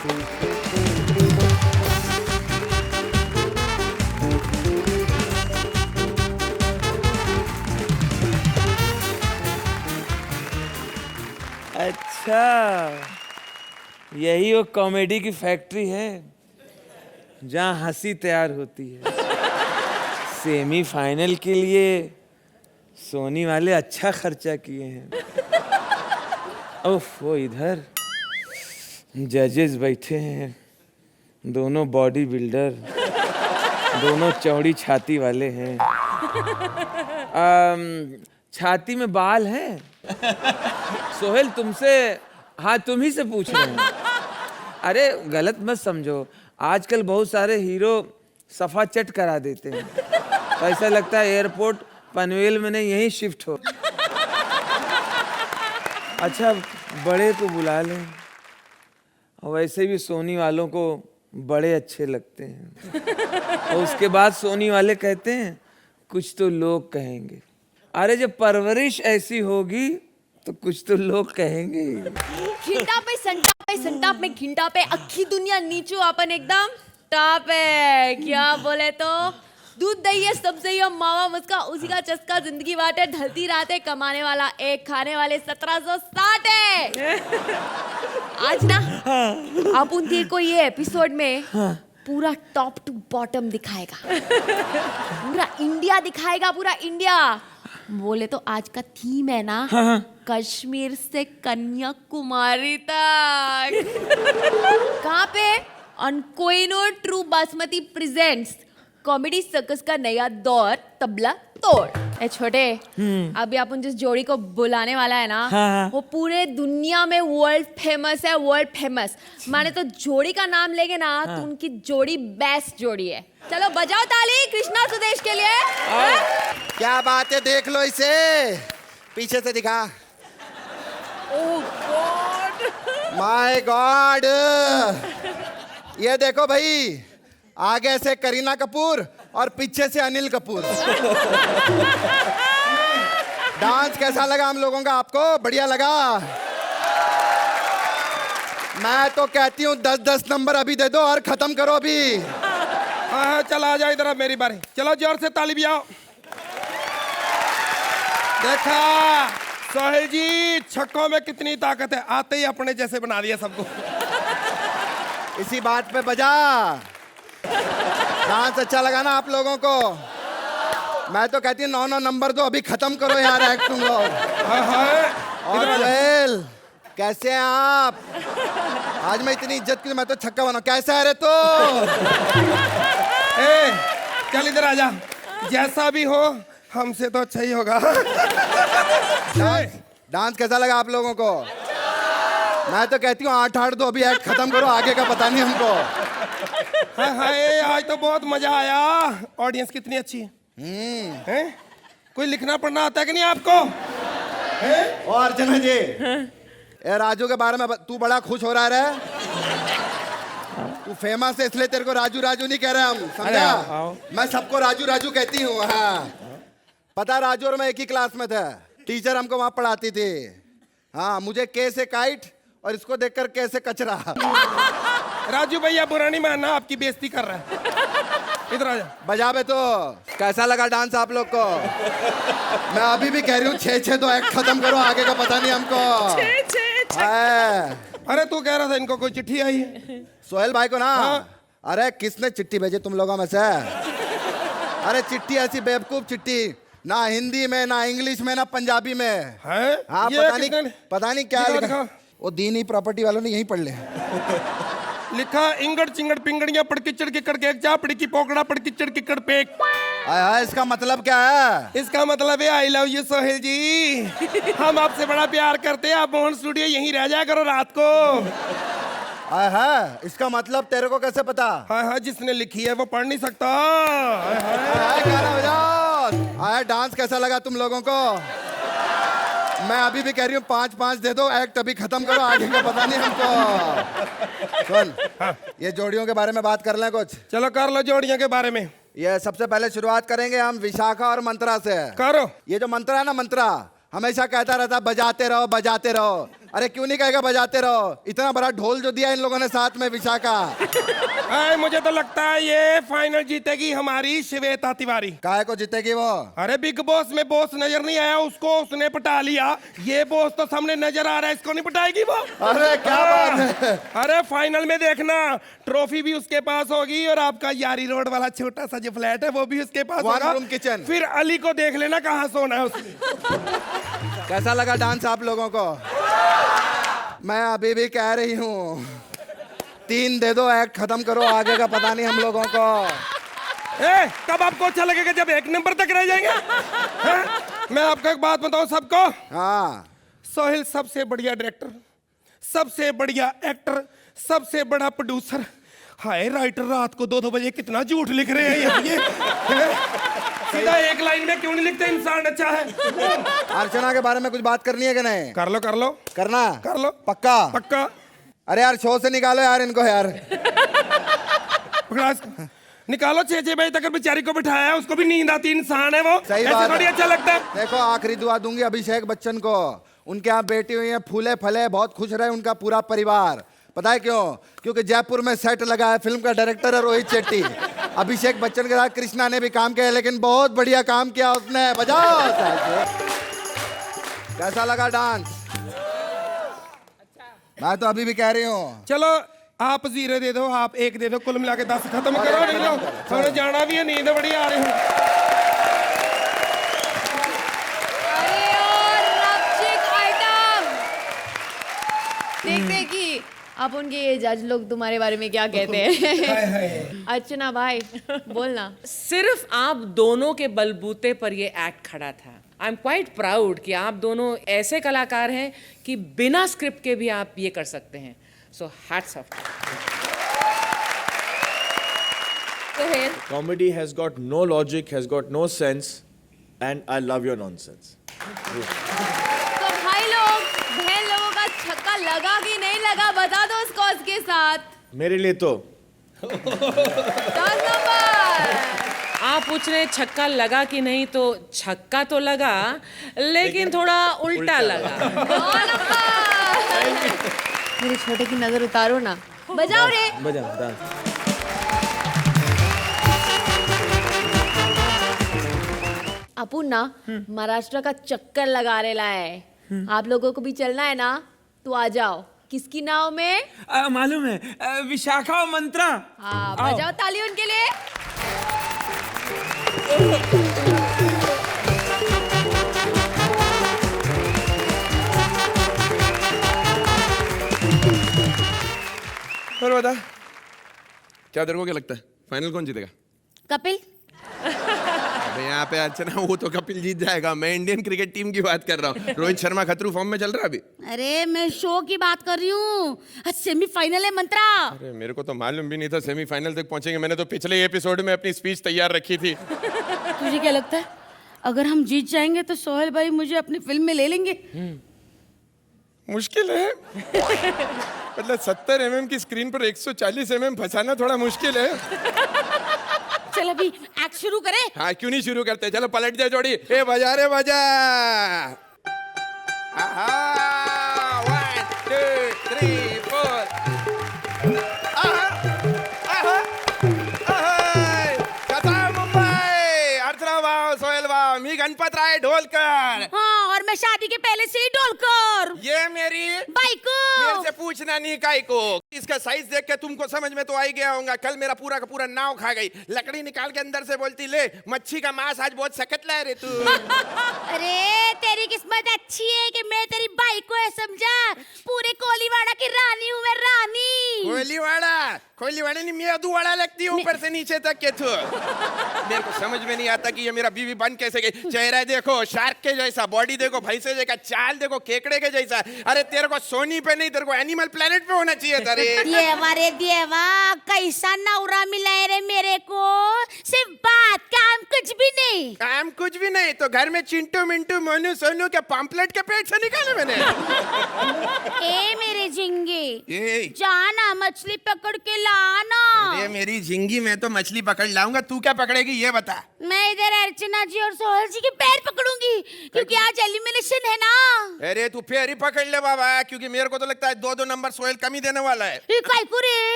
अच्छा, यही वो कॉमेडी की फैक्ट्री है जहाँ हंसी तैयार होती है। सेमीफाइनल के लिए सोनी वाले अच्छा खर्चा किए हैं। उफ, वो इधर जजेस बैठे हैं, दोनों बॉडी बिल्डर, दोनों चौड़ी छाती वाले हैं। छाती में बाल हैं। सोहेल तुमसे, हाँ तुम ही से पूछ रहे हैं। अरे गलत मत समझो, आजकल बहुत सारे हीरो सफा चट करा देते हैं, तो ऐसा लगता है एयरपोर्ट पनवेल में नहीं यहीं शिफ्ट हो। अच्छा बड़े को बुला लें, और वैसे भी सोनी वालों को बड़े अच्छे लगते हैं। और उसके बाद सोनी वाले कहते हैं कुछ तो लोग कहेंगे। अरे जब परवरिश ऐसी होगी तो कुछ तो लोग कहेंगे। घिंटा पे संटाप में घिंटा पे अक्खी दुनिया नीचो अपन एकदम टाप है। क्या बोले तो दूध दही है सबसे ही मावा मुस्का उसी का चस्का जिंदगी बाटे ढलती रात है कमाने वाला एक खाने वाले 1760 है। आज ना अपन तेरे को ये एपिसोड में पूरा टॉप टू बॉटम दिखाएगा, पूरा इंडिया दिखाएगा, पूरा इंडिया। बोले तो आज का थीम है ना, कश्मीर से कन्याकुमारी तक। कहाँ पे? On Kohinoor true basmati presents comedy circus का नया दौर तबला तोड़। ए छोटे, अभी अपन जिस जोड़ी को बुलाने वाला है ना, वो पूरे दुनिया में वर्ल्ड फेमस है, वर्ल्ड फेमस। माने तो जोड़ी का नाम लेंगे ना तो उनकी जोड़ी बेस्ट जोड़ी है। चलो बजाओ ताली कृष्णा सुदेश के लिए। क्या बात है, देख लो इसे, पीछे से दिखा। ओह गॉड, माय गॉड, ये देखो भाई, आगे से करीना कपूर और पीछे से अनिल कपूर। डांस कैसा लगा हम लोगों का? आपको बढ़िया लगा? मैं तो कहती हूँ 10-10 नंबर अभी दे दो और खत्म करो अभी। हाँ चल आ जाओ इधर, मेरी बारी। चलो जोर से ताली बजाओ। देखा सोहेल जी, छक्कों में कितनी ताकत है, आते ही अपने जैसे बना दिया सबको। इसी बात पे बजा। डांस अच्छा लगा ना आप लोगों को? मैं तो कहती हूँ 9-9 नंबर दो, अभी खत्म करो यार एक्ट तुम लोग। और सोहेल कैसे हैं आप? आज मैं इतनी इज्जत की, मैं तो छक्का बना। कैसा है रे तो? ए, चल इधर आजा, जैसा भी हो हमसे तो अच्छा ही होगा। डांस कैसा लगा आप लोगों को? मैं तो कहती हूँ 8-8 दो, अभी एक्ट खत्म करो, आगे का पता नहीं हमको। हाय आज तो बहुत मजा आया। ऑडियंस कितनी अच्छी है। कोई लिखना पढ़ना आता है कि नहीं आपको? और अर्चना जी, ए राजू के बारे में तू बड़ा खुश हो रहा है? तू फेमस है इसलिए तेरे को राजू राजू नहीं कह रहे हम, समझा? मैं सबको राजू राजू कहती हूँ। हाँ पता, राजू और मैं एक ही क्लास में थे, टीचर हमको वहां पढ़ाती थी। हाँ, मुझे के से काइट और इसको देखकर कैसे कचरा। राजू भैया बुरा नहीं मानना, आपकी बेइज्जती कर रहा है। इधर आ जा। बजा बे तो। कैसा लगा डांस आप लोग को? मैं अभी भी कह रही हूँ 6-6 दो, एक्ट खत्म करो, आगे का पता नहीं हमको। अरे तू कह रहा था इनको कोई चिट्ठी आई है सोहेल भाई को ना? अरे किसने चिट्ठी भेजी तुम लोगों में से? अरे चिट्ठी ऐसी बेवकूफ चिट्ठी, ना हिंदी में, ना इंग्लिश में, ना पंजाबी में है। हाँ पता नहीं क्या लिखा। वो दीनी प्रॉपर्टी वालों ने यहीं पढ़ ले लिखा, इंगड़ चिंगड़ पिंगड़ियां पड़ किचड़ किकड़ के एक चापड़ी की पोकड़ा पड़ किचड़ किकड़ पेक। इसका मतलब क्या है? इसका मतलब है आई लव यू सोहेल जी, हम आपसे बड़ा प्यार करते हैं, आप मोहन स्टूडियो यहीं रह जाया करो रात को। इसका मतलब तेरे को कैसे पता? हाँ जिसने लिखी है वो पढ़ नहीं सकता। डांस कैसा लगा तुम लोगों को? मैं अभी भी कह रही हूँ 5-5 दे दो, एक्ट अभी खत्म करो, आगे का पता नहीं हमको। सुन, ये जोड़ियों के बारे में बात कर लें कुछ। चलो कर लो जोड़ियों के बारे में। ये सबसे पहले शुरुआत करेंगे हम विशाखा और मंत्रा से। करो। ये जो मंत्रा है ना, मंत्रा हमेशा कहता रहता बजाते रहो बजाते रहो, अरे क्यों नहीं कहेगा बजाते रहो, इतना बड़ा ढोल जो दिया इन लोगों ने साथ में विशाखा। मुझे तो लगता है ये फाइनल जीतेगी हमारी श्वेता तिवारी। काहे को जीतेगी वो? अरे बिग बॉस में बॉस नजर नहीं आया उसको, उसने पटा लिया। ये बॉस तो सामने नजर आ रहा है, इसको नहीं पटाएगी वो। अरे क्या बात है। अरे फाइनल में देखना, ट्रॉफी भी उसके पास होगी और आपका यारी रोड वाला छोटा सा जो फ्लैट है वो भी उसके पास होगा। Room kitchen. फिर अली को देख लेना कहाँ सोना है उसने। कैसा लगा डांस आप लोगों को? मैं अभी भी कह रही हूँ 3 दे दो, एक्ट खत्म करो, आगे का पता नहीं हम लोगों को। कब आपको अच्छा लगेगा जब 1 नंबर तक रह जाएंगे? मैं आपको एक बात बताऊं सबको। हाँ, सोहेल सबसे बढ़िया डायरेक्टर, सबसे बढ़िया एक्टर, सबसे बड़ा प्रोड्यूसर। हाय राइटर रात को 2-2 बजे कितना झूठ लिख रहे हैं ये। सीधा एक लाइन में क्यों नहीं लिखते इंसान अच्छा है? अर्चना के बारे में कुछ बात करनी है कि नहीं? कर लो कर लो। करना? कर लो पक्का? पक्का। अरे यार शो से निकालो यार इनको यार। पकड़ा इसको। निकालो 6 बजे तक बेचारी को बिठाया है, उसको भी नींद आती, इंसान है वो। सही ऐसे बात थोड़ी है। अच्छा लगता है। देखो आखिरी दुआ दूंगी अभिषेक बच्चन को, उनके यहाँ बेटी हुई है, फूले फले, बहुत खुश रहे उनका पूरा परिवार। पता है क्यों? क्योंकि जयपुर में सेट लगा है, फिल्म का डायरेक्टर है रोहित शेट्टी। अभिषेक बच्चन के साथ कृष्णा ने भी काम किया, लेकिन बहुत बढ़िया काम किया उसने। बजाओ। कैसा लगा डांस? मैं तो अभी भी कह रही हूँ। चलो आप 0 दे दो, आप 1 दे दो, कुल मिला के 10 खत्म करो। नहीं लो, हमें जाना भी है, नींद बड़ी आ रही है। अरे और रक्षित आइटम देखते कि आप उनके ये जज लोग तुम्हारे बारे में क्या कहते हैं। अर्चना भाई बोलना। सिर्फ आप दोनों के बलबूते पर ये एक्ट खड़ा था। आई एम क्वाइट प्राउड कि आप दोनों ऐसे कलाकार हैं कि बिना स्क्रिप्ट के भी आप ये कर सकते हैं। So hats off. Sohail, Comedy has got no logic, has got no sense, and I love your nonsense. तो भाई लोग बहन लोगों का छक्का लगा कि नहीं लगा बता दो उस कॉज के साथ। मेरे लिए तो 10 नंबर। आप पूछ रहे हैं छक्का लगा कि नहीं, तो छक्का तो लगा लेकिन थोड़ा उल्टा लगा। 9 नंबर। मेरे छोटे की नजर उतारो ना। बजाओ रे। बजाओ डांस। अपुन ना महाराष्ट्र का चक्कर लगा रेला है। आप लोगों को भी चलना है ना तो आ जाओ। किसकी नाव में? मालूम है, विशाखा और मंत्रा। हाँ बजाओ ताली उनके लिए। और बता, क्या तेरे को क्या लगता है फाइनल कौन जीतेगा? कपिल। अबे यहाँ पे अर्चना, वो तो कपिल जीत जाएगा। मैं इंडियन क्रिकेट टीम की बात कर रहा हूँ। रोहित शर्मा खतरू फॉर्म में चल रहा है अभी। अरे मैं शो की बात कर रही हूँ। सेमीफाइनल है मंत्रा। अरे मेरे को तो मालूम भी नहीं था सेमीफाइनल तक पहुंचेंगे। मैंने तो पिछले एपिसोड में अपनी स्पीच तैयार रखी थी। तुझे क्या लगता है अगर हम जीत जाएंगे तो सोहेल भाई मुझे अपनी फिल्म में ले लेंगे? मुश्किल है। मतलब 70 mm की स्क्रीन पर 140 mm फंसाना थोड़ा मुश्किल है। चल अभी एक्ट शुरू करें। हाँ क्यों नहीं शुरू करते? चलो पलट जाए जोड़ी। ए बजा रे बजा। 1 2 3 4। मुंबई। अर्चना वाव, सोहेल वाव, मी गणपत राय ढोलकर। हाँ और मैं शादी के पहले से ही ढोलकर। ये मेरी भाई को मेरे से पूछना नहीं काय को। इसका साइज देख के तुमको समझ में तो आ ही गया होगा। कल मेरा पूरा का पूरा नाव खा गई। लकड़ी निकाल के अंदर से बोलती ले मच्छी का मांस आज बहुत सख्त लाए रे तू। अरे तेरी किस्मत अच्छी है कि मैं तेरी भाई को है समझा। पूरे कोलीवाड़ा की रानी हूँ मैं, रानी। कोलीवाड़ा नहीं, मेदू वाड़ा लगती है ऊपर से नीचे तक के तू। मेरे को समझ में नहीं आता कि ये मेरा बीवी बन कैसे गई। चेहरा देखो शार्क के जैसा, बॉडी देखो भैंसे जैसा, चाल देखो केकड़े के जैसा। अरे तेरे को सोनी पे नहीं, तेरे को एनिमल प्लेनेट पे होना चाहिए था रे। देवा रे देवा, कैसा नौरा मिला है रे मेरे को। सिर्फ बात, काम कुछ भी नहीं। काम कुछ भी नहीं तो घर में चिंटू मिंटू मोनू सोनू के पम्पलेट के पेट से निकाले मैंने। ए मेरे झिंगे ए। जाना मछली पकड़ के लाना। अरे मेरी झिंगी, मैं तो मछली पकड़ लाऊंगा, तू क्या पकड़ेगी ये बता। मैं इधर अर्चना जी और सोहल जी के पैर पकड़ूंगी क्योंकि आज एलिमिनेशन है ना। अरे तू फिर ही पकड़ ले बाबा, क्योंकि मेरे को तो लगता है 2-2 नंबर सोहेल कम ही देने वाला है।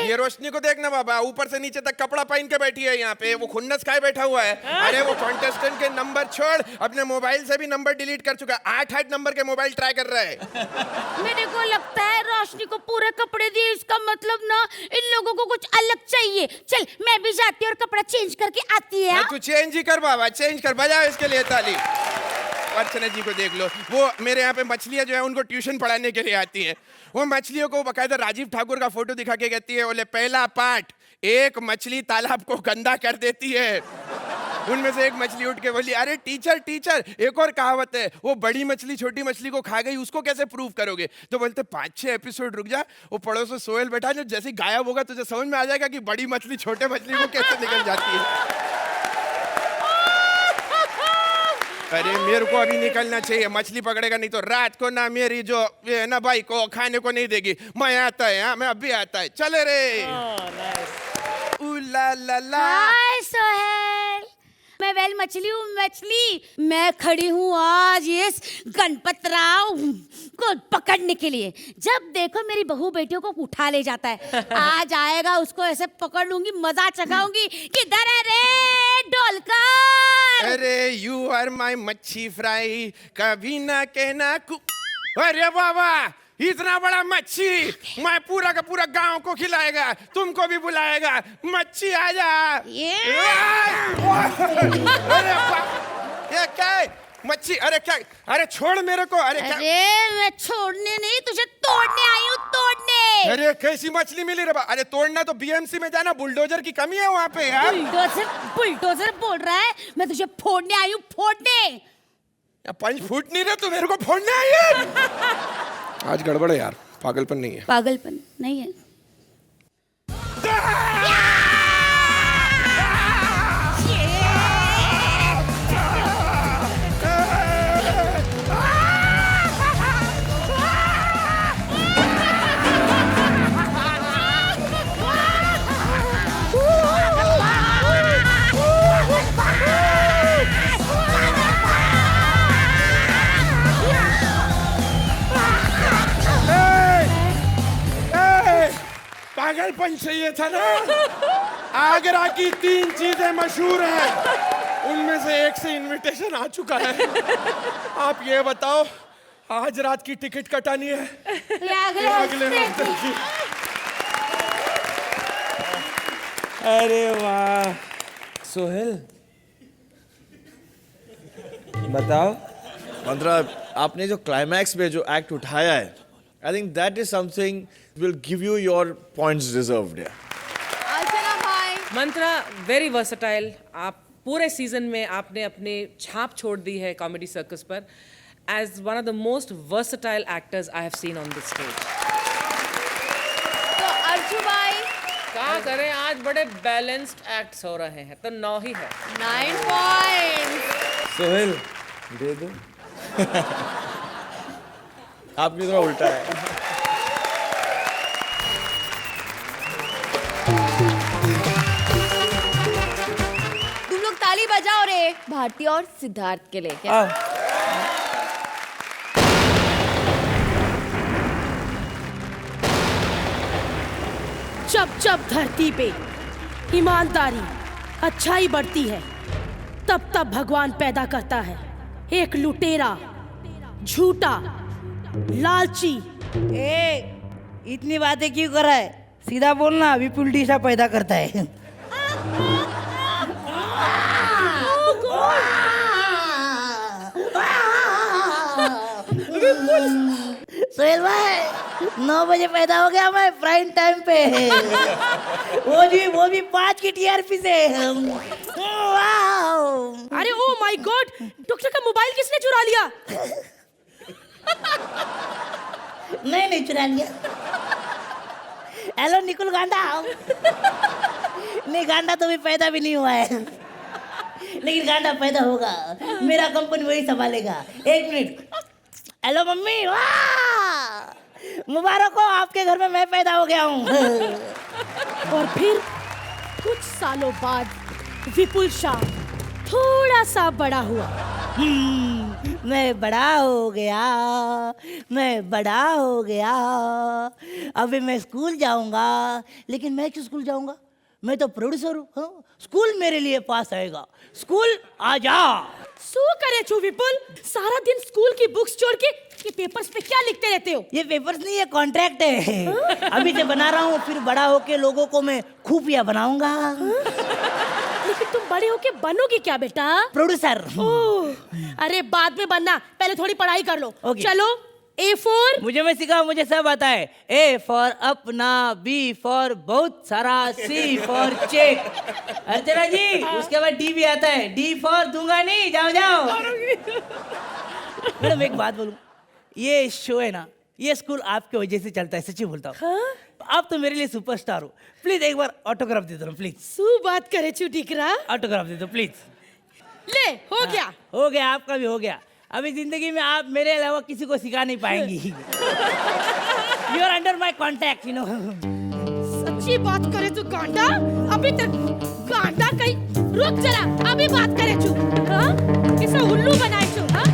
ये रोशनी को देखना बाबा, ऊपर से नीचे तक कपड़ा पहन के बैठी है यहाँ पे, वो खुन्नस खाए बैठा हुआ है। अरे वो कॉन्टेस्टेंट के नंबर छोड़, अपने मोबाइल से भी नंबर डिलीट कर चुका है। 8-8 नंबर के मोबाइल ट्राई कर रहा है। मेरे को लगता है रोशनी को पूरे कपड़े दिए, इसका मतलब ना इन लोगों को कुछ अलग चाहिए। चल मैं भी जाती हूँ और कपड़ा चेंज करके आती है। तू चेंज ही कर बाबा, चेंज कर, बजाओ इसके लिए ताली। अर्चना जी को देख लो, वो मेरे यहाँ पे मछलियाँ जो है उनको ट्यूशन पढ़ाने के लिए आती हैं। वो मछलियों को बकायदा राजीव ठाकुर का फोटो दिखा के कहती है, बोले पहला पार्ट, एक मछली तालाब को गंदा कर देती है। उनमें से एक मछली उठ के बोली, अरे टीचर टीचर, एक और कहावत है, वो बड़ी मछली छोटी मछली को खा गई, उसको कैसे प्रूव करोगे? तो बोलते 5-6 एपिसोड रुक जा, वो पड़ोस में सोहेल बैठा, जो जैसे ही गायब होगा तुझे समझ में आ जाएगा कि बड़ी मछली छोटे मछली को कैसे निकल जाती है। अरे मेरे को अभी निकलना चाहिए, मछली पकड़ेगा नहीं तो रात को ना मेरी जो ये ना भाई को खाने को नहीं देगी। मैं आता है, हाँ मैं अभी आता है, चले रे। ला ला ला। हाय सोहेल, मैं वेल मछली हूँ, मछली। मैं खड़ी हूँ आज इस गणपत राव को पकड़ने के लिए। जब देखो मेरी बहू बेटियों को उठा ले जाता है, आज आएगा उसको ऐसे पकड़ लूंगी, मजा चखाऊंगी। किधर है रे ढोलकर? अरे यू आर माई मच्छी फ्राई, कभी ना कहना अरे बाबा, इतना बड़ा मच्छी, मैं पूरा का पूरा गांव को खिलाएगा, तुमको भी बुलाएगा। मच्छी आजा। अरे क्या है मच्छी? अरे क्या, अरे छोड़ मेरे को। अरे क्या? अरे मैं छोड़ने नहीं, तुझे तोड़ने आई हूँ, तोड़ने। अरे कैसी मछली मिली रे? अरे तोड़ना तो बीएमसी में जाना, बुलडोजर की कमी है वहाँ पे यार। बुलडोजर बोल रहा है, मैं तुझे फोड़ने आई हूँ, फोड़ने। पंच फूट नहीं रहा, तू मेरे को फोड़ने आई है? आज गड़बड़ है यार, पागलपन नहीं है। पागलपन नहीं है। पागलपन चाहिए था ना। आगरा की 3 चीजें मशहूर हैं, उनमें से एक से इनविटेशन आ चुका है। आप ये बताओ, आज रात की टिकट कटानी है अगले हफ्ते की? अरे वाह सोहेल, बताओ। मंत्रा, आपने जो क्लाइमैक्स में जो एक्ट उठाया है, I think that is something will give you your points deserved. अर्चना भाई, मंत्रा वेरी वर्सटाइल। आप पूरे सीजन में आपने अपने छाप छोड़ दी है कॉमेडी सर्कस पर, as one of the most versatile actors I have seen on this stage. तो अर्जू भाई क्या करें, आज बड़े बैलेंस्ड एक्ट्स हो रहे हैं, तो 9 ही है। 9 पॉइंट्स। सोहेल दे दो। आपकी थोड़ा उल्टा है। तुम लोग ताली बजाओ रे भारती और सिद्धार्थ के लिए। क्या? जब जब धरती पे ईमानदारी, अच्छाई बढ़ती है, तब तब भगवान पैदा करता है एक लुटेरा, झूठा, लालची। इतनी बातें क्यों कर रहा है? सीधा बोलना, अभी उल्टी सा पैदा करता है। सोहेल भाई 9 बजे पैदा हो गया, मैं प्राइम टाइम पे। वो भी 5 की टीआरपी से। अरे ओ माय गॉड, डॉक्टर का मोबाइल किसने चुरा लिया? नहीं चुरा लिया। हेलो निकुल गांडा। नहीं, गांडा तो भी पैदा भी नहीं हुआ है, लेकिन गांडा पैदा होगा, मेरा कंपनी वही संभालेगा। 1 मिनट। Hello mummy. वाह मुबारक हो, आपके घर में मैं पैदा हो गया हूँ। और फिर कुछ सालों बाद विपुल शाह थोड़ा सा बड़ा हुआ। मैं बड़ा हो गया, मैं बड़ा हो गया। अभी मैं स्कूल जाऊंगा, लेकिन मैं क्यों स्कूल जाऊंगा? मैं तो प्रोड्यूसर हूँ। हाँ? स्कूल मेरे लिए पास आएगा। स्कूल आ जा। सू करे छू विपुल, सारा दिन स्कूल की बुक्स छोड़ के ये पेपर्स पे क्या लिखते रहते हो? ये पेपर्स नहीं, ये कॉन्ट्रैक्ट है। अभी से बना रहा हूँ, फिर बड़ा होके लोगों को मैं खुफिया बनाऊंगा। लेकिन तुम बड़े होके बनोगे क्या बेटा? प्रोड्यूसर। ओह, अरे बाद में बनना, पहले थोड़ी पढ़ाई कर लो। Okay. चलो A4। मुझे मैं सीखा, मुझे सब आता है। A फॉर अपना, B फॉर बहुत सारा, C फॉर चेक। अर्चना जी, उसके बाद D भी आता है। D फॉर दूंगा नहीं, जाओ जाओ। मैडम एक बात बोलूं, ये शो है ना, ये स्कूल आपके वजह से चलता है, सच्ची बोलता हूँ। हाँ? आप तो मेरे लिए सुपरस्टार हो। प्लीज एक बार ऑटोग्राफ दे दो प्लीज। सू बात करे छू टिकरा। ऑटोग्राफ दे दो प्लीज। ले, हो गया। हो गया, आपका भी हो गया। अभी जिंदगी में आप मेरे अलावा किसी को सिखा नहीं पाएंगी। You are under my contact, you know. सच्ची बात करे तू गांडा, अभी तक गांडा कहीं। रुक जरा, अभी बात करे छू। हाँ? किसे उल्लू बनाए छू? हाँ?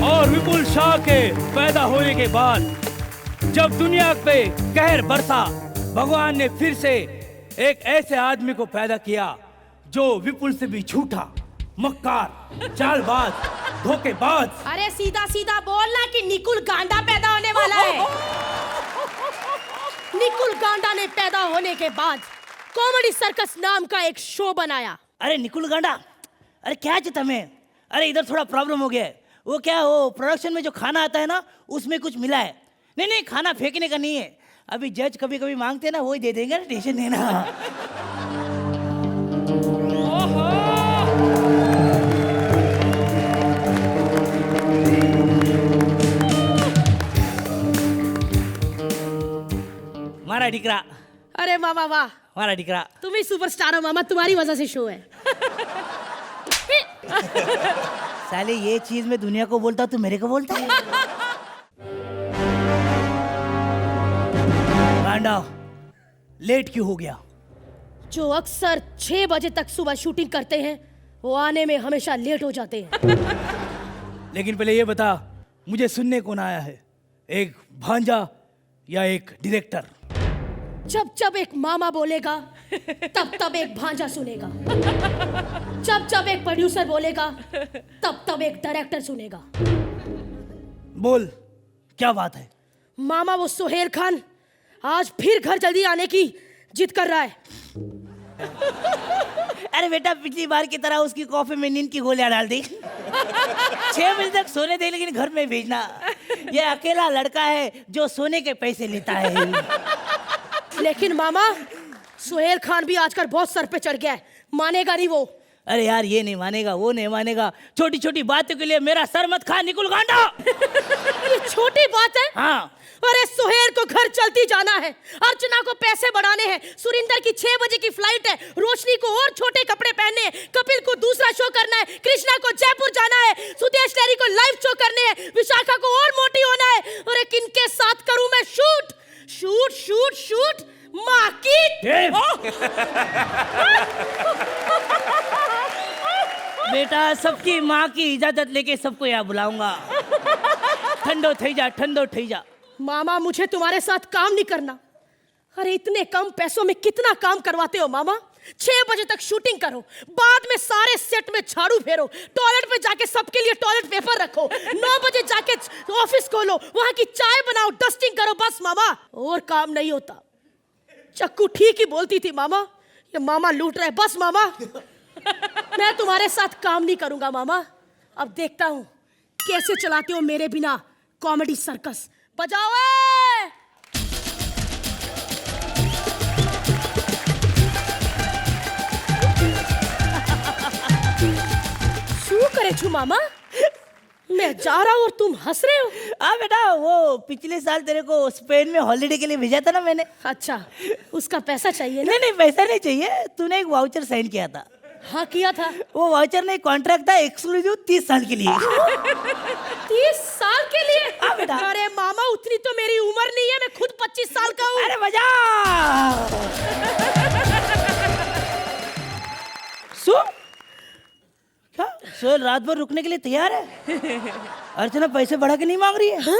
और विपुल शाह के पैदा होने के बाद जब दुनिया पे कहर बरसा, भगवान ने फिर से एक ऐसे आदमी को पैदा किया जो विपुल से भी झूठा, मक्कार, चालबाज, धोखेबाज। अरे सीधा सीधा बोलना कि निकुल गांडा पैदा होने वाला है। निकुल गांडा ने पैदा होने के बाद कॉमेडी सर्कस नाम का एक शो बनाया। अरे निकुल गांडा, अरे क्या चाहता मैं? अरे इधर थोड़ा प्रॉब्लम हो गया है। वो क्या, वो प्रोडक्शन में जो खाना आता है ना, उसमें कुछ मिला है। नहीं नहीं, खाना फेंकने का नहीं है। अभी जज कभी कभी मांगते हैं ना, वही दे देंगे ना, टेंशन नहीं ना। मारा डिकरा। अरे मामा वाह, मारा डिकरा। तुम ही सुपरस्टार हो मामा, तुम्हारी वजह से शो है। साले ये चीज मैं दुनिया को बोलता हूँ, तू मेरे को बोलता है? गांडा, लेट क्यों हो गया? जो अक्सर 6 बजे तक सुबह शूटिंग करते हैं, वो आने में हमेशा लेट हो जाते हैं। लेकिन पहले ये बता, मुझे सुनने कौन आया है, एक भांजा या एक डायरेक्टर? जब जब एक मामा बोलेगा, तब तब एक भांजा सुनेगा। जब जब एक प्रोड्यूसर बोलेगा, तब तब एक डायरेक्टर सुनेगा। बोल, क्या बात है? मामा वो सुहेल खान आज फिर घर जल्दी आने की जिद कर रहा है। अरे बेटा, पिछली बार की तरह उसकी कॉफी में नींद की गोलियां डाल दी। 6 बजे तक सोने दे, लेकिन घर में भेजना। ये अकेला लड़का है जो सोने के पैसे लेता है। लेकिन मामा, सुहेल खान भी आजकल बहुत सर पे चढ़ गया है, मानेगा नहीं वो। अरे यार, ये नहीं मानेगा, वो नहीं मानेगा। छोटी छोटी बातों के लिए मेरा सर मत खा निकुल गांडा। ये छोटी बात है? हाँ। अरे सुहेल को घर चलती जाना है, अर्चना को पैसे बढ़ाने हैं, सुरिंदर की 6 बजे की फ्लाइट है, रोशनी को और छोटे कपड़े पहनने हैं, कपिल को दूसरा शो करना है, कृष्णा को जयपुर जाना है, सुदेश लहरी को लाइव शो करने हैं, विशाखा को और मोटी होना है। अरे किनके साथ करूं मैं शूट? शूट शूट शूट माँ की। बेटा, सबकी माँ की इजाजत लेके सबको यहाँ बुलाऊंगा। ठंडो थई जा, ठंडो थई जा। मामा, मुझे तुम्हारे साथ काम नहीं करना। अरे इतने कम पैसों में कितना काम करवाते हो मामा? 6 बजे तक शूटिंग करो, बाद में सारे सेट में झाड़ू फेरो, टॉयलेट पे जाके सबके लिए टॉयलेट पेपर रखो, 9 बजे जाके ऑफिस खोलो, वहां की चाय बनाओ, डस्टिंग करो, बस मामा, और काम नहीं होता। चक्कू ठीक ही बोलती थी मामा, ये मामा लूट रहे। बस मामा, मैं तुम्हारे साथ काम नहीं करूंगा मामा। अब देखता हूं कैसे चलाते हो मेरे बिना कॉमेडी सर्कस। बजाओ ए! शू करे छू मामा, मैं जा रहा हूँ और तुम हंस रहे हो। हाँ बेटा, वो पिछले साल तेरे को स्पेन में हॉलिडे के लिए भेजा था ना मैंने। अच्छा, उसका पैसा चाहिए ना? नहीं नहीं, पैसा नहीं चाहिए, तूने एक वाउचर साइन किया था। हाँ किया था। वो वाउचर नहीं, कॉन्ट्रैक्ट था एक्सक्लूसिव 30 साल के लिए। 30 साल के लिए? हाँ बेटा। अरे मामा उतनी तो मेरी उम्र नहीं है, मैं खुद 25 साल का हूँ। अरे मजा। क्या सोहेल रात भर रुकने के लिए तैयार है? अर्चना पैसे बढ़ा के नहीं मांग रही है?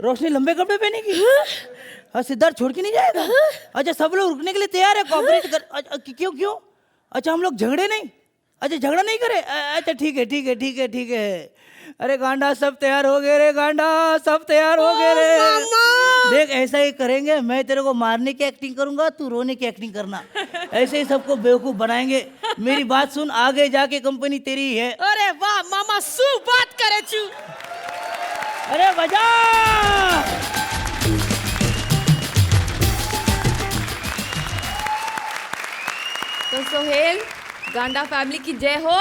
रोशनी लंबे कपड़े पहनेगी? हाँ सिद्धार्थ छोड़ के नहीं जाएगा? अच्छा सब लोग रुकने के लिए तैयार है, कॉपरेट कर। क्यों क्यों? अच्छा हम लोग झगड़े नहीं? अच्छा झगड़ा नहीं करे? अच्छा ठीक है ठीक है ठीक है ठीक है। अरे गांडा सब तैयार हो गए रे, गांडा सब तैयार हो गए रे। देख ऐसा ही करेंगे, मैं तेरे को मारने की एक्टिंग करूंगा, तू रोने की एक्टिंग करना। ऐसे ही सबको बेवकूफ बनाएंगे। मेरी बात सुन, आगे जाके कंपनी तेरी ही है। अरे वाह मामा, सु बात करे चू। अरे बजा। तो सोहेल, गांडा फैमिली की जय हो।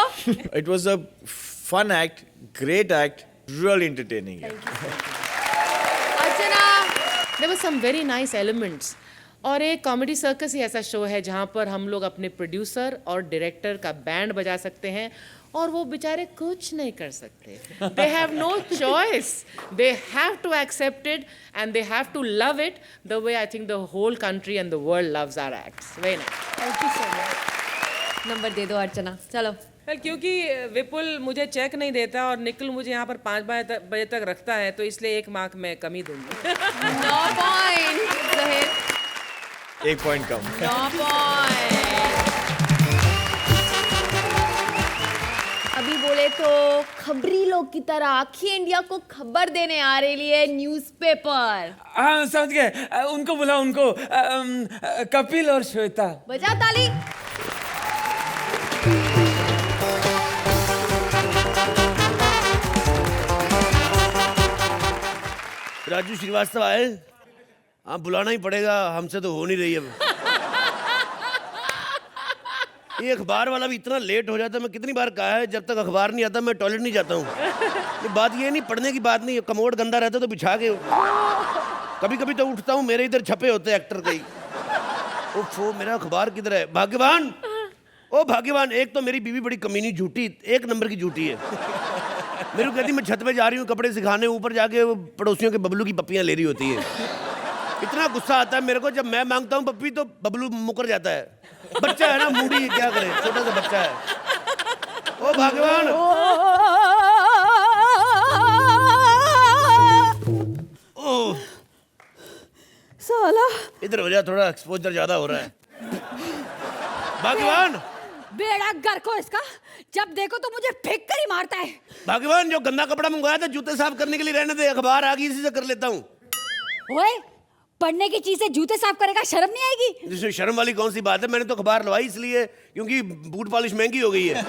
It was a fun act, great act, really entertaining. Archana, There were some very nice elements. और एक कॉमेडी सर्कस ही ऐसा शो है जहाँ पर हम लोग अपने प्रोड्यूसर और डायरेक्टर का बैंड बजा सकते हैं और वो बेचारे कुछ नहीं कर सकते. They have no choice. They have to accept it and they have to love it the way I think the whole country and the world loves our acts. Very nice. Thank you so much. Number दे दो अर्चना, चलो। Well, क्योंकि विपुल मुझे check नहीं देता और निखिल मुझे यहाँ पर 5 बजे तक रखता है तो इसलिए 1 मार्क मैं कम ही दूंगी. नो पॉइंट सोहेल, 1 point कम. No point. अभी बोले तो खबरी लोग की तरह आखी इंडिया को खबर देने आ रही है न्यूज़पेपर। हाँ समझ गए, उनको बुलाओ, उनको कपिल और श्वेता। बजा ताली। राजू श्रीवास्तव आए? हाँ बुलाना ही पड़ेगा, हमसे तो हो नहीं रही अब। ये अखबार वाला भी इतना लेट हो जाता है, मैं कितनी बार कहा है जब तक अखबार नहीं आता मैं टॉयलेट नहीं जाता हूँ। ये बात ये नहीं, पढ़ने की बात नहीं, कमोड गंदा रहता तो बिछा के। कभी कभी तो उठता हूँ मेरे इधर छपे होते एक्टर कई। ओफो मेरा अखबार किधर है? भाग्यवान, ओ भाग्यवान, एक तो मेरी बीवी बड़ी कमीनी झूठी, 1 नंबर की झूठी है। मेरे को कहती मैं छत पे जा रही हूँ कपड़े सिखाने, ऊपर जाके वो पड़ोसियों के बबलू की पप्पियाँ ले रही होती है। इतना गुस्सा आता है मेरे को जब मैं मांगता हूँ पप्पी तो बबलू मुकर जाता है। बच्चा है ना मूडी, क्या करे, छोटा सा बच्चा है। ओ भगवान, ओ साला इधर हो जा, थोड़ा एक्सपोजर ज्यादा हो रहा है। भगवान, बेड़ा घर को इसका, जब देखो तो मुझे फेंक कर ही मारता है। भगवान जो गंदा कपड़ा मंगवाया था जूते साफ करने के लिए रहने दे, अखबार आ गई इसी से कर लेता हूँ। ओए पढ़ने की चीज से जूते साफ करेगा, शर्म नहीं आएगी? जिसमें शर्म वाली कौन सी बात है, मैंने तो अखबार लवाई इसलिए क्योंकि बूट पॉलिश महंगी हो गई है।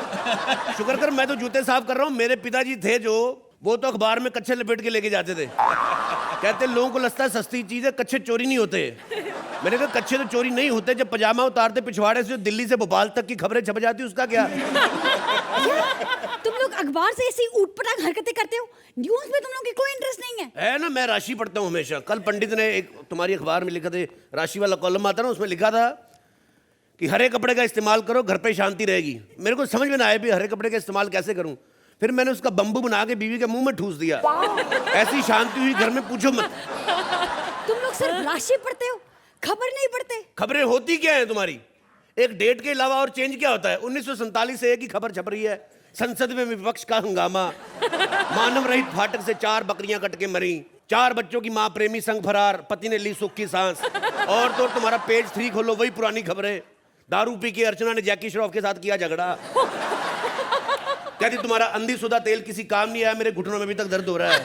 शुक्र कर मैं तो जूते साफ कर रहा हूँ। मेरे पिताजी थे जो, वो तो अखबार में कच्छे लपेट के लेके जाते थे। कहते लोगों को लगता है सस्ती चीज है, कच्छे चोरी नहीं होते। मैंने कहा कच्छे तो चोरी नहीं होते, जब पजामा उतारते पिछवाड़े से दिल्ली से भोपाल तक की खबरें छप जाती उसका क्या? तुम लोग अखबार से ऐसी ऊटपटांग हरकतें करते हो, न्यूज़ में तुम लोग की कोई इंटरेस्ट नहीं है ना? मैं राशि पढ़ता हूँ हमेशा। कल पंडित ने एक तुम्हारी अखबार में लिखा था, राशि वाला कॉलम आता ना, उसमें लिखा था कि हरे कपड़े का इस्तेमाल करो, घर पे शांति रहेगी। मेरे को समझ में ना आया भी हरे कपड़े का इस्तेमाल कैसे करूं। फिर मैंने उसका बम्बू बना के बीवी के मुंह में ठूस दिया। ऐसी शांति हुई घर में, पूछो मत। तुम लोग सिर्फ राशि पढ़ते हो, खबर नहीं पढ़ते। खबरें होती क्या है तुम्हारी? एक डेट के अलावा और चेंज क्या होता है? 1947 से एक ही खबर छप रही है, संसद में विपक्ष का हंगामा, मानव रहित फाटक से 4 बकरियां कट के मरी, 4 बच्चों की मां प्रेमी संग फरार, पति ने ली सुख की सांस। और तो तुम्हारा पेज 3 खोलो, वही पुरानी खबरें। दारू पी के अर्चना ने जैकी श्रॉफ के साथ किया झगड़ा। कहती तुम्हारा अंधीसुधा तेल किसी काम नहीं आया, मेरे घुटनों में अभी तक दर्द हो रहा है।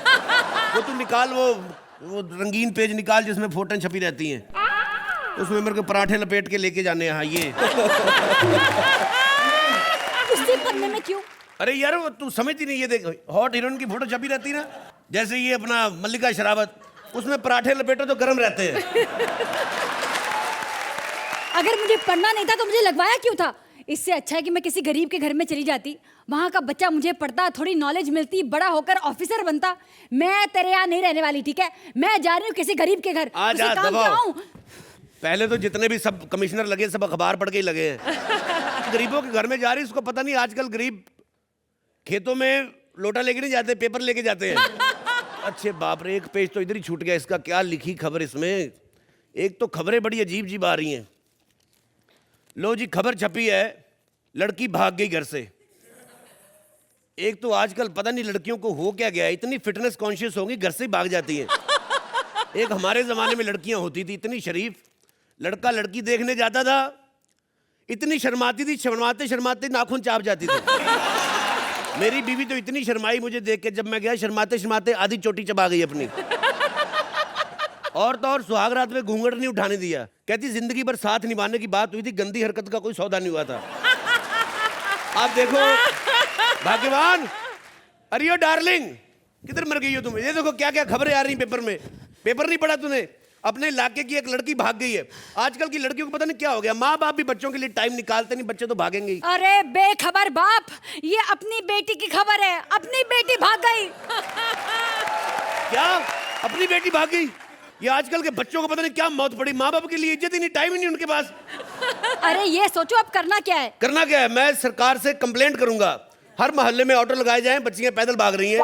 वो तू निकाल, वो रंगीन पेज निकाल जिसमें फोटों छपी रहती हैं, उसमें मेरे को पराठे लपेट के लेके जाने हैं। ये उसी पन्ने में क्यों? अरे यार वो तू समझती नहीं, ये देख हॉट हीरोइन की फोटो छपी रहती ना, जैसे ये अपना मल्लिका शरावत, उसमें पराठे लपेटो तो गर्म रहते हैं। अगर मुझे पढ़ना नहीं था तो मुझे लगवाया क्यों था? इससे अच्छा है कि मैं किसी गरीब के घर में चली जाती, वहाँ का बच्चा मुझे पढ़ता, थोड़ी नॉलेज मिलती, बड़ा होकर ऑफिसर बनता। मैं तेरे यहाँ नहीं रहने वाली, ठीक है? मैं जा रही हूँ किसी गरीब के घर। आ जा, दबाओ। पहले तो जितने भी सब कमिश्नर लगे सब अखबार पढ़ के ही लगे हैं। गरीबों के घर में जा रही, उसको पता नहीं आजकल गरीब खेतों में लोटा लेके नहीं जाते, पेपर लेके जाते हैं। अच्छे बाप रे, एक पेज तो इधर ही छूट गया इसका। क्या लिखी खबर इसमें? एक तो खबरें बड़ी अजीब अजीब आ रही हैं। लो जी, खबर छपी है, लड़की भाग गई घर से। एक तो आजकल पता नहीं लड़कियों को हो क्या गया है, इतनी फिटनेस कॉन्शियस होंगी, घर से ही भाग जाती हैं। एक हमारे जमाने में लड़कियां होती थी इतनी शरीफ, लड़का लड़की देखने जाता था, इतनी शर्माती थी, शर्माते शर्माते नाखून चाप जाती थी। मेरी बीवी तो इतनी शर्माई मुझे देख के, जब मैं गया शर्माते शर्माते आधी चोटी चबा गई अपनी। और तो और सुहाग रात में घूंघट नहीं उठाने दिया। कहती जिंदगी भर साथ निभाने की बात हुई थी, गंदी हरकत का कोई सौदा नहीं हुआ था। आप देखो भाग्यवान, अरे डार्लिंग किधर मर गई हो तुम? ये देखो क्या क्या खबरें आ रही पेपर में। पेपर नहीं पढ़ा तूने? अपने इलाके की एक लड़की भाग गई है। आजकल की लड़कियों को पता नहीं क्या हो गया, माँ बाप भी बच्चों के लिए टाइम निकालते नहीं, बच्चे तो भागेंगे ही। अरे बेखबर बाप, ये अपनी बेटी की खबर है, अपनी बेटी भाग गई। क्या अपनी बेटी भाग गई? ये आजकल के बच्चों को पता नहीं क्या मौत पड़ी, माँ बाप के लिए इज्जत ही नहीं, टाइम ही नहीं उनके पास। अरे ये सोचो अब करना क्या है। करना क्या है? मैं सरकार से कंप्लेंट करूंगा, हर मोहल्ले में ऑटो लगाए जाएं, बच्चियां पैदल भाग रही हैं।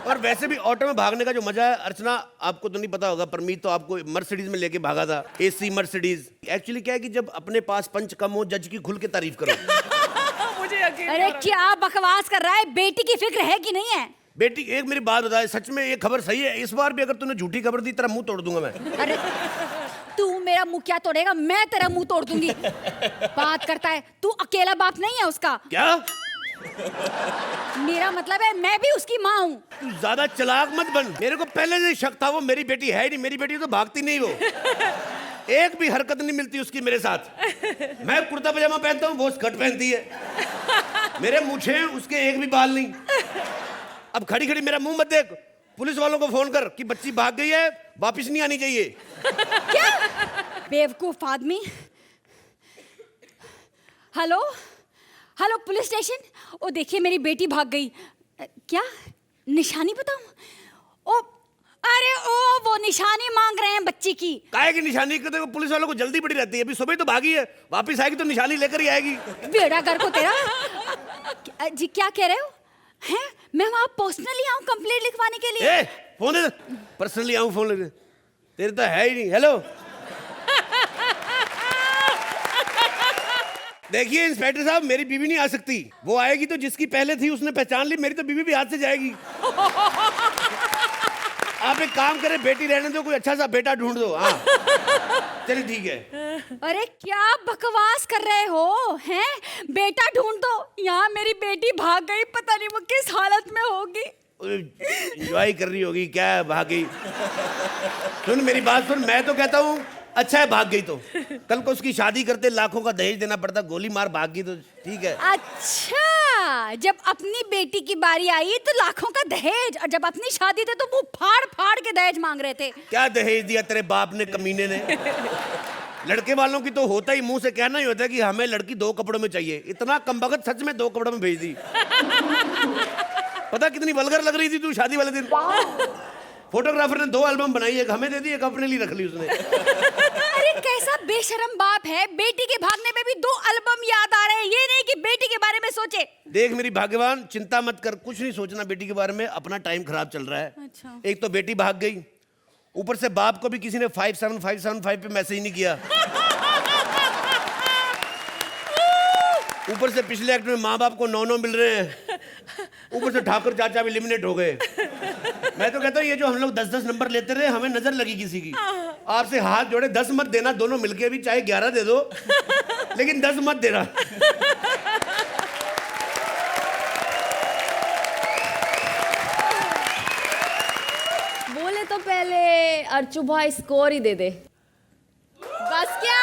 और वैसे भी ऑटो में भागने का जो मजा है, अर्चना आपको तो नहीं पता होगा, परमीत तो आपको मर्सिडीज में लेके भागा था, एसी मर्सिडीज। एक्चुअली क्या है कि जब अपने पास पंच कम हो, जज की खुल के तारीफ करो। मुझे यकीन अरे क्या बकवास कर रहा है, बेटी की फिक्र है कि नहीं है? बेटी एक मेरी बात बताए, सच में ये खबर सही है? इस बार भी अगर तूने झूठी खबर दी, तेरा मुंह तोड़ दूंगा मैं। अरे तू मेरा मुंह क्या तोड़ेगा, मैं तेरा मुंह तोड़ दूंगी। बात करता है, तू अकेला बाप नहीं है उसका। क्या? मेरा मतलब है मैं भी उसकी माँ हूँ। तू ज्यादा चालाक मत बन, मेरे को पहले से शक था वो मेरी बेटी है ही नहीं। मेरी बेटी तो भागती नहीं, वो एक भी हरकत नहीं मिलती उसकी मेरे साथ। मैं कुर्ता पजामा पहनता हूँ, वो स्कर्ट पहनती है। मेरे मूछे हैं, उसके एक भी बाल नहीं। अब खड़ी खड़ी मेरा मुंह मत देख, पुलिस वालों को फोन कर कि बच्ची भाग गई है, वापिस नहीं आनी चाहिए। क्या बेवकूफ आदमी। Hello hello police station. ओ देखिए मेरी बेटी भाग गई। क्या निशानी बताऊं? ओ अरे ओ वो निशानी मांग रहे हैं बच्ची की। काहे की निशानी? कहते वो पुलिस वालों को जल्दी बड़ी रहती है, अभी सुबह तो भागी है, वापिस आएगी तो निशानी लेकर ही आएगी। बेड़ा घर को तेरा। जी क्या कह रहे हो? हैं मैं वहां पर्सनली आऊं कंप्लेंट लिखवाने के लिए? फोन दे, पर्सनली आऊं फोन लेने? तेरे तो है ही नहीं। हेलो देखिए इंस्पेक्टर साहब, मेरी बीवी नहीं आ सकती। वो आएगी तो जिसकी पहले थी उसने पहचान ली, मेरी तो बीवी भी हाथ से जाएगी। आप एक काम करें, बेटी रहने दो, कोई अच्छा सा बेटा ढूंढ दो। हाँ चलिए ठीक है। अरे क्या बकवास कर रहे हो? हैं बेटा ढूंढ दो? यहाँ मेरी बेटी भाग गई, पता नहीं वो किस हालत में होगी। एंजॉय कर रही होगी, क्या भाग गई? सुन मेरी बात सुन, मैं तो कहता हूँ अच्छा है भाग गई तो, कल को उसकी शादी करते लाखों का दहेज देना पड़ता, गोली मार भाग गई तो ठीक है। अच्छा, जब अपनी बेटी की बारी आई तो लाखों का दहेज, और जब अपनी शादी थी तो मुंह फाड़ फाड़ के दहेज मांग रहे थे। क्या दहेज दिया तेरे बाप ने, कमीने ने? लड़के वालों की तो होता ही, मुंह से कहना ही होता है कि हमें लड़की 2 कपड़ों में चाहिए। इतना कमबख्त सच में 2 कपड़ों में भेज दी। पता कितनी वल्गर लग रही थी तू शादी वाले दिन। फोटोग्राफर ने 2 एल्बम बनाई, एक हमें दे दी, एक अपने लिए रख ली उसने। अरे कैसा बेशरम बाप है, बेटी के भागने में भी 2 एल्बम याद आ रहे हैं, ये नहीं कि बेटी के बारे में सोचे। देख मेरी भाग्यवान, चिंता मत कर, कुछ नहीं सोचना बेटी के बारे में, अपना टाइम खराब चल रहा है। अच्छा। एक तो बेटी भाग गई, ऊपर से बाप को भी किसी ने 57575 पे मैसेज नहीं किया। ऊपर से पिछले एक्ट में माँ बाप को 9 मिल रहे हैं, ऊपर से ठाकुर चाचा भी एलिमिनेट हो गए। मैं तो कहता हूँ ये जो हम लोग 10-10 नंबर लेते रहे, हमें नजर लगी किसी की। आपसे हाथ जोड़े, 10 मत देना, दोनों मिलके भी चाहे 11 दे दो, लेकिन 10 मत देना। बोले तो पहले अर्चू भाई स्कोर ही दे दे। बस क्या?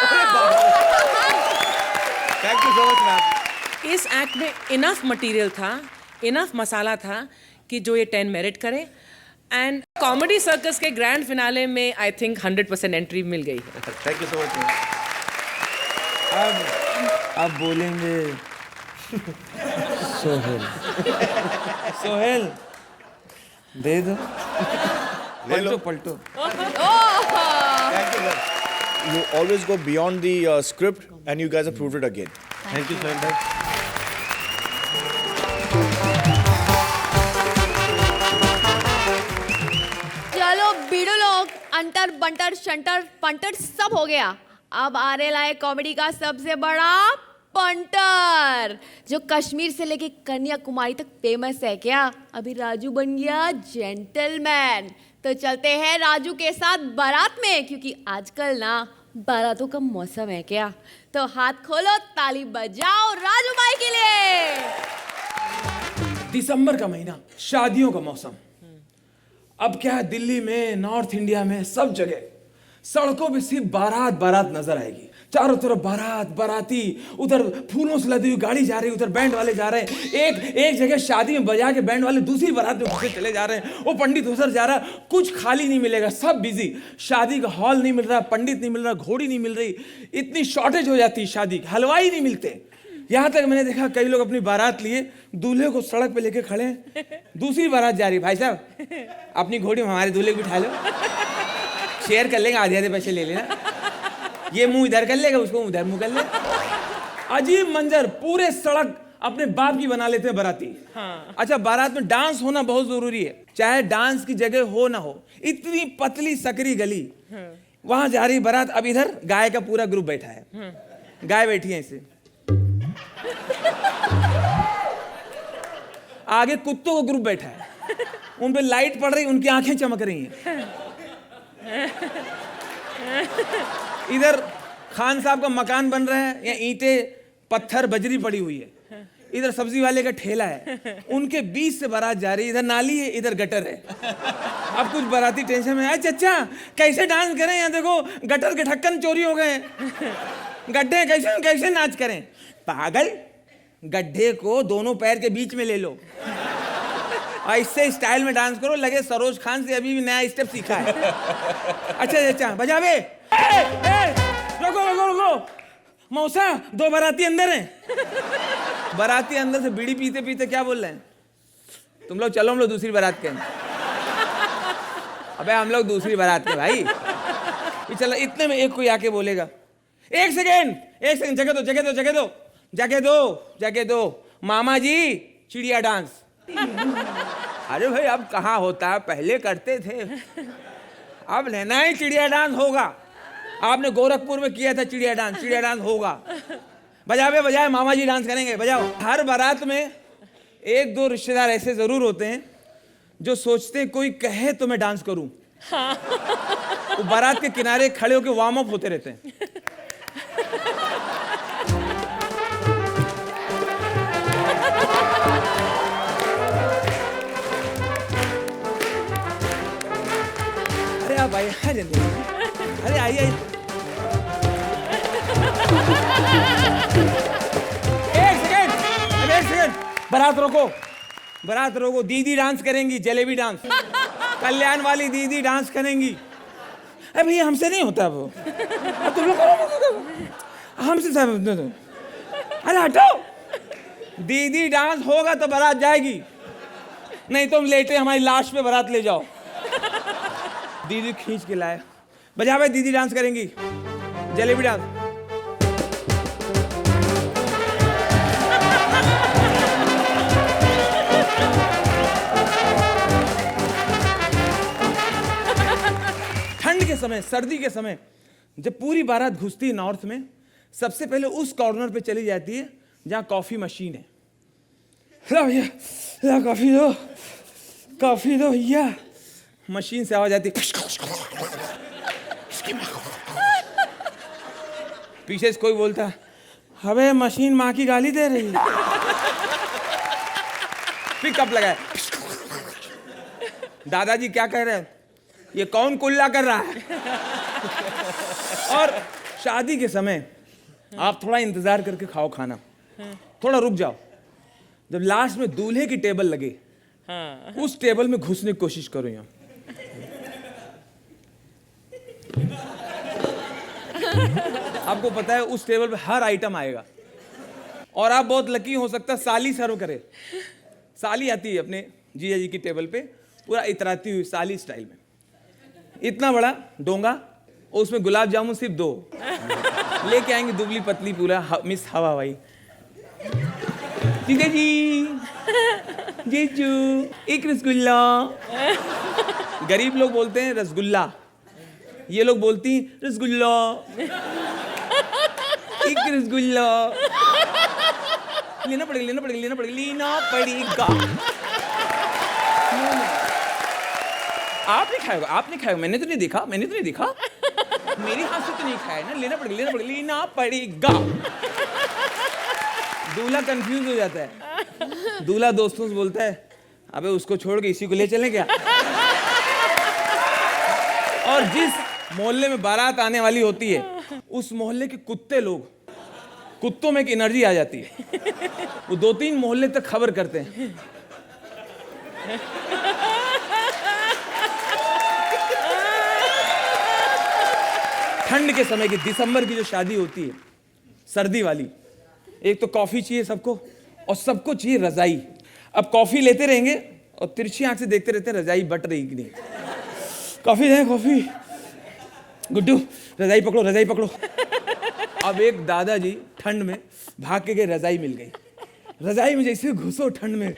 Thank you so much ma'am. इस एक्ट में इनफ मटेरियल था, इनफ मसाला था कि जो ये 10 मेरिट करे। एंड कॉमेडी सर्कस के ग्रैंड फिनाले में आई थिंक 100% एंट्री मिल गई है। Thank you so much ma'am. अब बोलेंगे सोहेल। सोहेल दे दो, पलटो पलटो। You always go beyond the script and you guys have proved it again. Thank you Sohail भाई। चलो बीड़ो लोग, अंटर बंटर शंटर पंटर सब हो गया। अब आने लाए कॉमेडी का सबसे बड़ा पंटर, जो कश्मीर से लेके कन्याकुमारी तक फेमस है। क्या अभी राजू बन गया जेंटलमैन? तो चलते हैं राजू के साथ बारात में, क्योंकि आजकल ना बारातों का मौसम है। क्या तो हाथ खोलो, ताली बजाओ राजू भाई के लिए। दिसंबर का महीना, शादियों का मौसम। अब क्या है, दिल्ली में, नॉर्थ इंडिया में, सब जगह सड़कों पे सिर्फ बारात बारात नजर आएगी। चारों तरफ बारात, बाराती, उधर फूलों से लदी हुई गाड़ी जा रही है, उधर बैंड वाले जा रहे हैं। एक जगह शादी में बजा के बैंड वाले दूसरी बारात में घुसे चले जा रहे हैं। वो पंडित उधर जा रहा है, कुछ खाली नहीं मिलेगा, सब बिजी। शादी का हॉल नहीं मिल रहा, पंडित नहीं मिल रहा, घोड़ी नहीं मिल रही, इतनी शॉर्टेज हो जाती है शादी की, हलवाई नहीं मिलते। यहाँ तक मैंने देखा कई लोग अपनी बारात लिए दूल्हे को सड़क पे लेके खड़े हैं, दूसरी बारात जा रही है। भाई साहब अपनी घोड़ी में हमारे दूल्हे को बिठा लो, शेयर कर लेंगे, आधे आधे पैसे ले लेना। ये मुंह इधर कर लेगा, उसको उधर मुंह कर ले। अजीब मंजर, पूरे सड़क अपने बाप की बना लेते हैं बाराती। हाँ। अच्छा, बारात में डांस होना बहुत जरूरी है, चाहे डांस की जगह हो ना हो। इतनी पतली सकरी गली, वहां जा रही बारात। अब इधर गाय का पूरा ग्रुप बैठा है, गाय बैठी है ऐसे, आगे कुत्तों का ग्रुप बैठा है, उन पे लाइट पड़ रही, उनकी आंखें चमक रही हैं। इधर खान साहब का मकान बन रहा है, या ईंटें पत्थर बजरी पड़ी हुई है। इधर सब्जी वाले का ठेला है, उनके बीच से बारात जा रही है। इधर नाली है, इधर गटर है। अब कुछ बाराती टेंशन में, अच्छा अच्छा कैसे डांस करें, यहाँ देखो गटर के ढक्कन चोरी हो गए, गड्ढे कैसे कैसे नाच करें। पागल, गड्ढे को दोनों पैर के बीच में ले लो, ऐसे स्टाइल में डांस करो, लगे सरोज खान से अभी भी नया स्टेप सीखा है। अच्छा अच्छा बजा बे, रुको रुको रुको, मौसा दो बाराती अंदर हैं। बाराती अंदर से बीड़ी पीते पीते क्या बोल रहे हैं, तुम लोग चलो हम लोग दूसरी बारात के। अबे हम लोग दूसरी बारात के भाई। ये चलो, इतने में एक कोई आके बोलेगा, एक सेकेंड जगह दो जगह दो जगह दो जगह दो जगह दो, मामा जी चिड़िया डांस। अरे भाई अब कहाँ होता है, पहले करते थे, अब लेना ही चिड़िया डांस होगा। आपने गोरखपुर में किया था चिड़िया डांस होगा। बजावे बजाए मामा जी डांस करेंगे, बजाओ। हर बारात में एक दो रिश्तेदार ऐसे जरूर होते हैं जो सोचते हैं कोई कहे तो मैं डांस करूं। वो बारात के किनारे खड़े होकर वार्म अप होते रहते हैं। अरे आप आइए, अरे आइए आइए। एक सेकंड, बारात रोको। दीदी डांस करेंगी, जलेबी डांस। कल्याण वाली दीदी डांस करेंगी। अरे भैया हमसे नहीं होता वो, तुम लोग करो, हमसे सब। अरे हटो, दीदी डांस होगा तो बारात जाएगी, नहीं तुम लेटे हमारी लाश पे बारात ले जाओ। दीदी खींच के लाए, बजा भाई, दीदी डांस करेंगी, जलेबी डांस। ठंड के समय, सर्दी के समय, जब पूरी बारात घुसती है नॉर्थ में, सबसे पहले उस कॉर्नर पे चली जाती है जहां कॉफी मशीन है। ला भैया, ला कॉफी दो भैया। मशीन से आवाज आती, पीछे से कोई बोलता, अबे मशीन माँ की गाली दे रही है। फिर कप लगाए, दादाजी क्या कह रहे हैं, ये कौन कुल्ला कर रहा है। और शादी के समय आप थोड़ा इंतजार करके खाओ खाना, थोड़ा रुक जाओ। जब लास्ट में दूल्हे की टेबल लगे, उस टेबल में घुसने की कोशिश करो। यहाँ आपको पता है उस टेबल पे हर आइटम आएगा, और आप बहुत लकी हो सकता है साली सर्व करे। साली आती है अपने जीजा जी की टेबल पे, पूरा इतराती हुई साली स्टाइल में, इतना बड़ा डोंगा, और उसमें गुलाब जामुन सिर्फ 2 लेके आएंगे, दुबली पतली पूरा मिस हवा भाई। जीजा जी, जीजू, एक रसगुल्ला। गरीब लोग बोलते हैं रसगुल्ला, ये लोग बोलती रसगुल्ला, एक रसगुल्ला। लेना पड़ेगा, लेना पड़ेगा, लेना पड़ेगा, लेना पड़ेगा। आपने खाया होगा, आपने खाया होगा, मैंने तो नहीं देखा, मैंने तो नहीं देखा, मेरे हाथ से तो नहीं खाया ना। लेना पड़ेगा, लेना पड़ेगा, लेना पड़ेगा। दूल्हा कंफ्यूज हो जाता है। दूल्हा दोस्तों से बोलता है, अबे उसको छोड़ के इसी को ले चलें क्या? और जिस मोहल्ले में बारात आने वाली होती है, उस मोहल्ले के कुत्ते लोग, कुत्तों में एक एनर्जी आ जाती है, वो 2-3 मोहल्ले तक खबर करते हैं। ठंड के समय की, दिसंबर की जो शादी होती है, सर्दी वाली, एक तो कॉफी चाहिए सबको और सबको चाहिए रजाई। अब कॉफी लेते रहेंगे और तिरछी आंख से देखते रहते हैं रजाई बट रही कि नहीं। कॉफी है, कॉफी। गुड्डू रजाई पकड़ो, रजाई पकड़ो। अब एक दादाजी ठंड में भाग के गए, रजाई मिल गई। रजाई में जैसे घुसो ठंड में,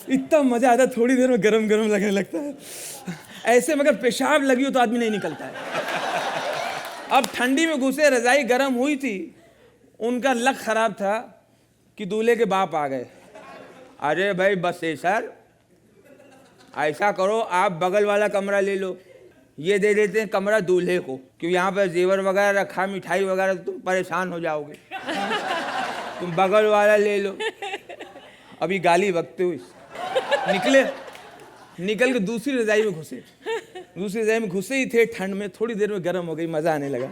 इतना मजा आता, थोड़ी देर में गरम गरम लगने लगता है ऐसे, मगर पेशाब लगी हो तो आदमी नहीं निकलता है। अब ठंडी में घुसे, रजाई गर्म हुई थी, उनका लक खराब था कि दूल्हे के बाप आ गए। अरे भाई बस सर, ऐसा करो आप बगल वाला कमरा ले लो, ये दे देते हैं कमरा दूल्हे को, क्योंकि यहाँ पर जेवर वगैरह रखा, मिठाई वगैरह, तुम परेशान हो जाओगे, तुम बगल वाला ले लो। अभी गाली बकते हुए निकले, निकल के दूसरी रजाई में घुसे। दूसरी रजाई में घुसे ही थे, ठंड में थोड़ी देर में गर्म हो गई, मजा आने लगा।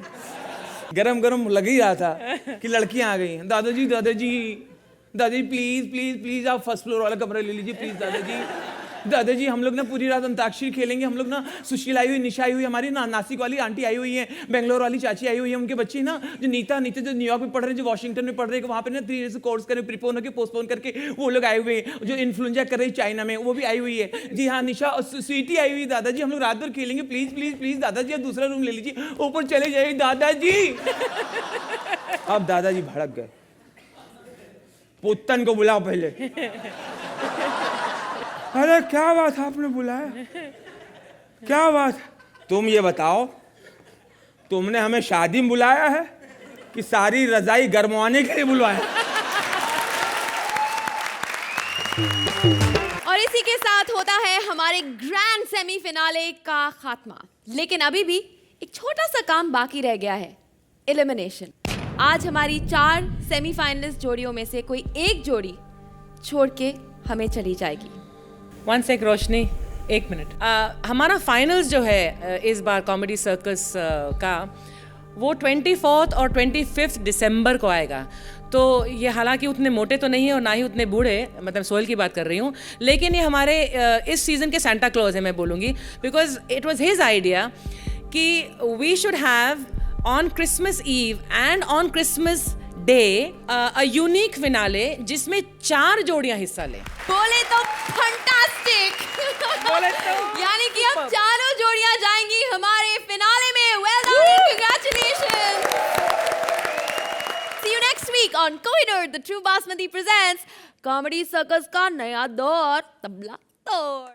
गरम गरम लग ही रहा था कि लड़कियां आ गई। दादाजी, दादाजी, दादाजी प्लीज प्लीज प्लीज आप फर्स्ट फ्लोर वाला कमरा ले लीजिए प्लीज दादाजी। दादाजी हम लोग ना पूरी रात अंताक्षरी खेलेंगे, हम लोग ना, सुशील आई हुई, निशा आई हुई, हमारी ना नासिक वाली आंटी आई हुई है, बेंगलोर वाली चाची आई हुई है, उनके बच्चे ना, जो नीता जो न्यूयॉर्क में पढ़ रहे हैं, जो वॉशिंगटन में पढ़ रहे हैं, वहाँ पे ना 3 इयर्स कोर्स करें, प्रीपोन होकर पोस्टपोन करके वो लोग आए हुए हैं, जो इन्फ्लुएंजा कर रही चाइना में, वो भी आई हुई है। जी हाँ, निशा और स्वीटी आई हुई। दादाजी हम लोग रात भर खेलेंगे, प्लीज प्लीज प्लीज दादाजी आप दूसरा रूम ले लीजिए, ऊपर चले जाइए दादाजी। अब दादाजी भड़क गए, पुत्तन को बुलाओ पहले। अरे क्या बात आपने बुलाया, क्या बात? तुम ये बताओ, तुमने हमें शादी में बुलाया है कि सारी रजाई गरमवाने के लिए बुलवाया? और इसी के साथ होता है हमारे ग्रैंड सेमीफिनाले का खात्मा। लेकिन अभी भी एक छोटा सा काम बाकी रह गया है, एलिमिनेशन। आज हमारी 4 सेमीफाइनलिस्ट जोड़ियों में से कोई एक जोड़ी छोड़ के हमें चली जाएगी। 1 सेक रोशनी, 1 मिनट। हमारा फाइनल्स जो है इस बार कॉमेडी सर्कस का, वो 24 और 25 दिसंबर को आएगा। तो ये हालांकि उतने मोटे तो नहीं है और ना ही उतने बूढ़े, मतलब सोहेल की बात कर रही हूँ, लेकिन ये हमारे इस सीज़न के सांता क्लॉज है, मैं बोलूँगी, because it was his idea कि we should have on Christmas Eve and on Christmas Day a unique finale जिसमें 4 जोड़ियां हिस्सा लें। बोले तो फंटास्टिक। बोले तो यानी कि अब 4 जोड़ियां जाएंगी हमारे फिनाले में। Well done, congratulations. See you next week on Kohinoor, the True Basmati presents Comedy Circus का नया दौर, तबला तोड़।